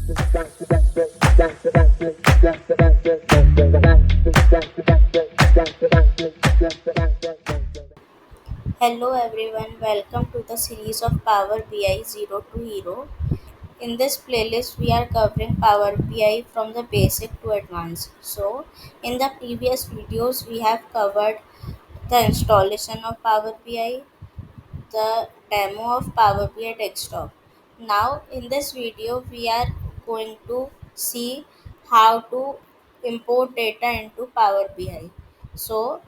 Hello everyone, welcome to the series of Power BI Zero to Hero. In this playlist, we are covering Power BI from the basic to advanced. So, in the previous videos, we have covered the installation of Power BI, the demo of Power BI desktop. Now, in this video, we are going to see how to import data into Power BI. So,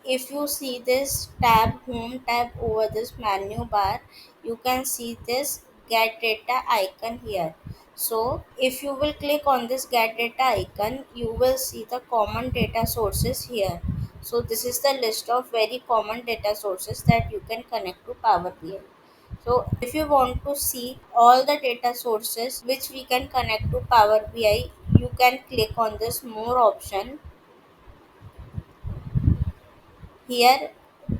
if you see this home tab over this menu bar, you can see this get data icon here. So if you will click on this get data icon, you will see the common data sources here. So this is the list of very common data sources that you can connect to Power BI. So if you want to see all the data sources which we can connect to Power BI, you can click on this more option. Here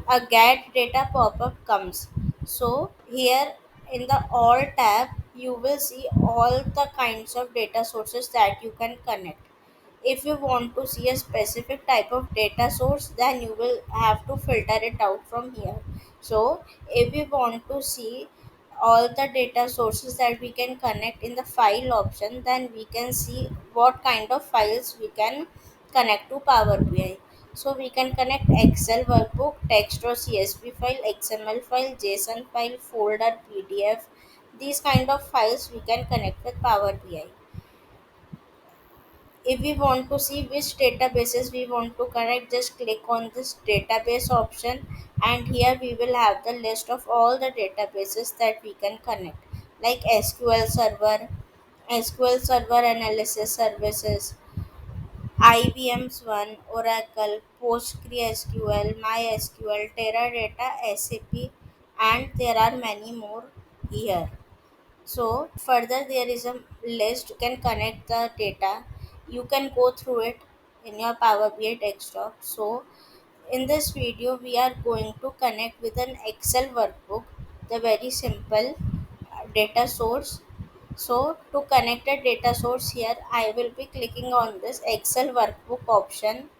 a get data pop-up comes. So here in the all tab, you will see all the kinds of data sources that you can connect. If you want to see a specific type of data source, then you will have to filter it out from here. So if we want to see all the data sources that we can connect in the file option, then we can see what kind of files we can connect to Power BI. So we can connect Excel workbook, text or CSV file, XML file, JSON file, folder, PDF. These kind of files we can connect with Power BI. If we want to see which databases we want to connect, just click on this database option, and here we will have the list of all the databases that we can connect, like SQL Server Analysis Services, IBM's One, Oracle, PostgreSQL, MySQL, Teradata, SAP, and there are many more here. So further there is a list, you can connect the data, you can go through it in your Power BI desktop. So in this video we are going to connect with an Excel workbook, the very simple data source. So to connect a data source, here I will be clicking on this Excel workbook option,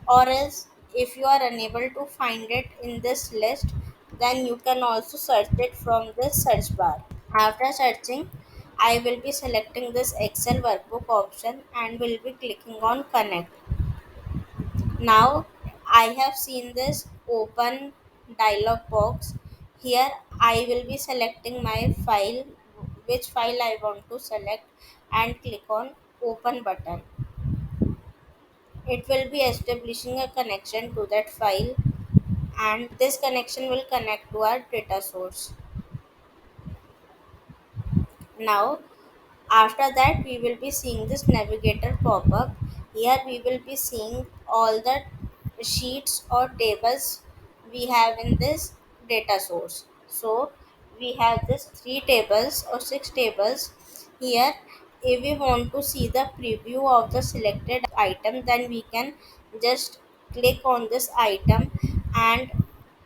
or else if you are unable to find it in this list, then you can also search it from this search bar. After searching, I will be selecting this Excel workbook option and will be clicking on connect. Now I have seen this open dialog box. Here I will be selecting my file, which file I want to select, and click on open button. It will be establishing a connection to that file, and this connection will connect to our data source. Now after that, we will be seeing this navigator pop up. Here we will be seeing all the sheets or tables we have in this data source. So we have this three tables or six tables here. If we want to see the preview of the selected item, then we can just click on this item and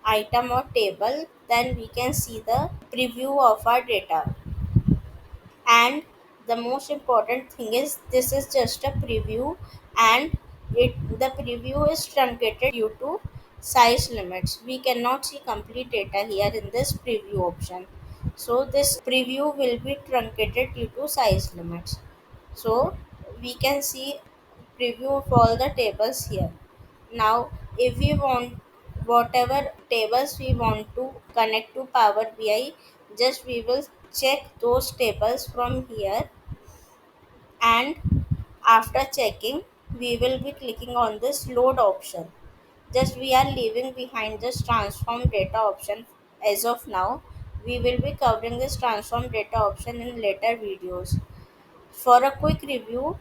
item or table, then we can see the preview of our data. And the most important thing is this is just a preview, and the preview is truncated due to size limits. We cannot see complete data here in this preview option. So this preview will be truncated due to size limits. So we can see preview of all the tables here. Now if we want whatever tables we want to connect to Power BI, just we will check those tables from here, and after checking we will be clicking on this load option. Just we are leaving behind this transform data option as of now. We will be covering this transform data option in later videos. For a quick review,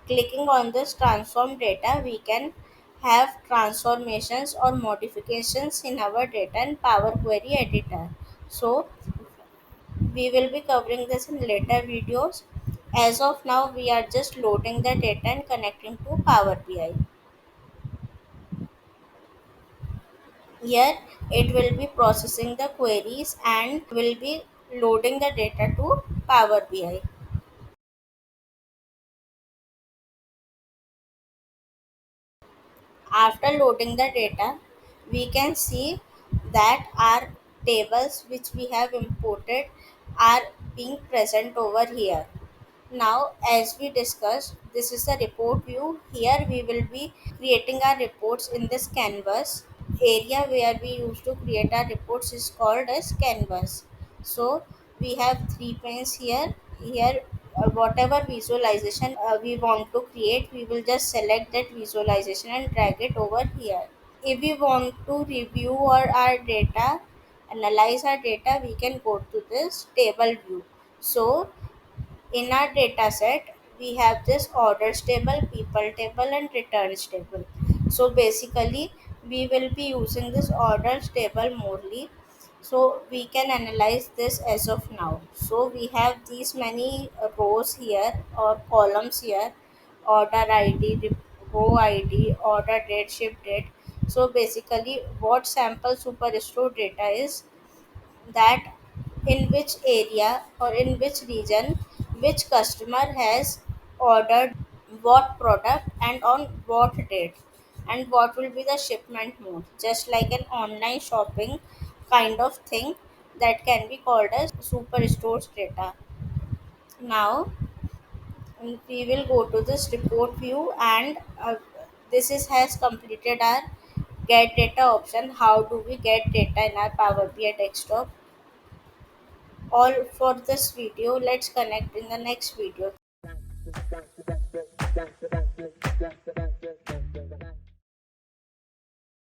clicking on this transform data, we can have transformations or modifications in our data in Power Query Editor. So we will be covering this in later videos. As of now, we are just loading the data and connecting to Power BI. Here it will be processing the queries and will be loading the data to Power BI. After loading the data, we can see that our tables which we have imported are being present over here. Now, as we discussed, this is the report view. Here we will be creating our reports in this canvas. Area where we used to create our reports is called as canvas. So we have three panes here. Here, whatever visualization we want to create, we will just select that visualization and drag it over here. If we want to review our data, analyze our data, we can go to this table view. So in our data set, we have this orders table, people table, and returns table. So basically, we will be using this orders table morely. So we can analyze this as of now. So we have these many rows here or columns here: order ID, row ID, order date, ship date. So basically, what sample superstore data is, that in which area or in which region which customer has ordered what product and on what date, and what will be the shipment mode, just like an online shopping kind of thing, that can be called as superstores data. Now we will go to this report view, and this is has completed our get data option. How do we get data in our Power BI desktop? All for this video. Let's connect in the next video.